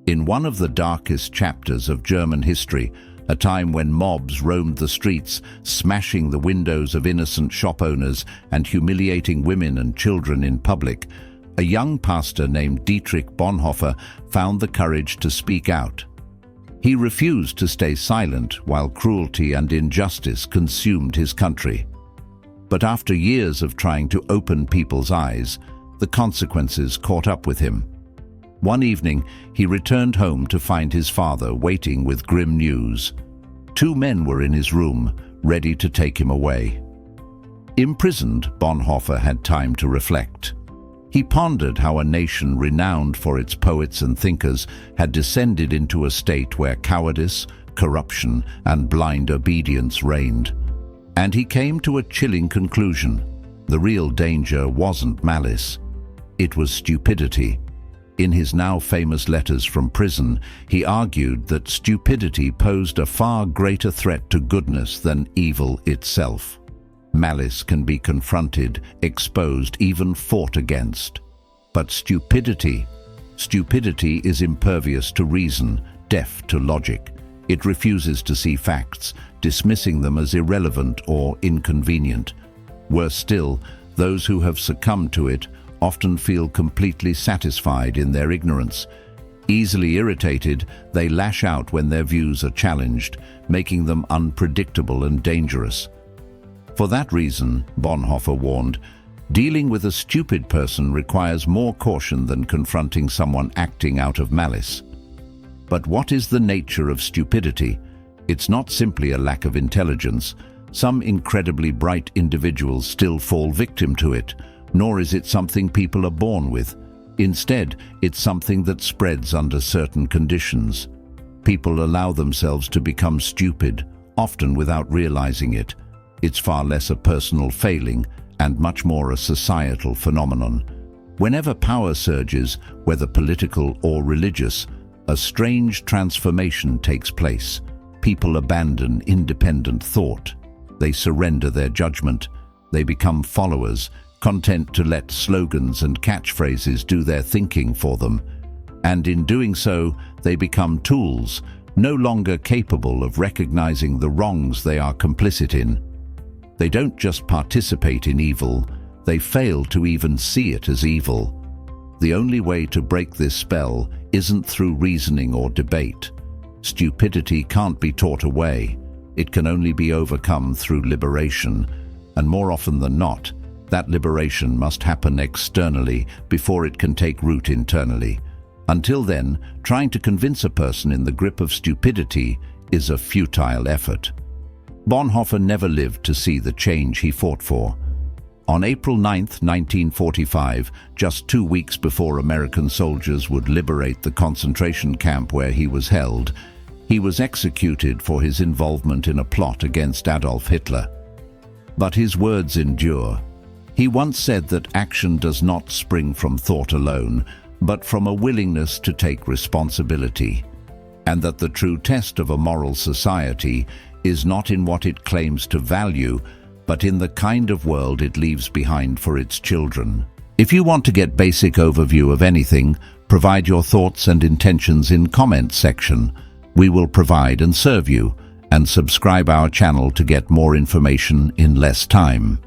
In one of the darkest chapters of German history, a time when mobs roamed the streets, smashing the windows of innocent shop owners and humiliating women and children in public, a young pastor named Dietrich Bonhoeffer found the courage to speak out. He refused to stay silent while cruelty and injustice consumed his country. But after years of trying to open people's eyes, the consequences caught up with him. One evening, he returned home to find his father waiting with grim news. Two men were in his room, ready to take him away. Imprisoned, Bonhoeffer had time to reflect. He pondered how a nation renowned for its poets and thinkers had descended into a state where cowardice, corruption, and blind obedience reigned. And he came to a chilling conclusion. The real danger wasn't malice. It was stupidity. In his now famous letters from prison, he argued that stupidity posed a far greater threat to goodness than evil itself. Malice can be confronted, exposed, even fought against. But stupidity is impervious to reason, deaf to logic. It refuses to see facts, dismissing them as irrelevant or inconvenient. Worse still, those who have succumbed to it often feel completely satisfied in their ignorance. Easily irritated, they lash out when their views are challenged, making them unpredictable and dangerous. For that reason, Bonhoeffer warned, dealing with a stupid person requires more caution than confronting someone acting out of malice. But what is the nature of stupidity? It's not simply a lack of intelligence. Some incredibly bright individuals still fall victim to it. Nor is it something people are born with. Instead, it's something that spreads under certain conditions. People allow themselves to become stupid, often without realizing it. It's far less a personal failing and much more a societal phenomenon. Whenever power surges, whether political or religious, a strange transformation takes place. People abandon independent thought. They surrender their judgment. They become followers, content to let slogans and catchphrases do their thinking for them. And in doing so, they become tools, no longer capable of recognizing the wrongs they are complicit in. They don't just participate in evil, they fail to even see it as evil. The only way to break this spell isn't through reasoning or debate. Stupidity can't be taught away. It can only be overcome through liberation, and more often than not, that liberation must happen externally before it can take root internally. Until then, trying to convince a person in the grip of stupidity is a futile effort. Bonhoeffer never lived to see the change he fought for. On April 9, 1945, just 2 weeks before American soldiers would liberate the concentration camp where he was held, he was executed for his involvement in a plot against Adolf Hitler. But his words endure. He once said that action does not spring from thought alone, but from a willingness to take responsibility, and that the true test of a moral society is not in what it claims to value, but in the kind of world it leaves behind for its children. If you want to get basic overview of anything, provide your thoughts and intentions in comment section. We will provide and serve you, and subscribe our channel to get more information in less time.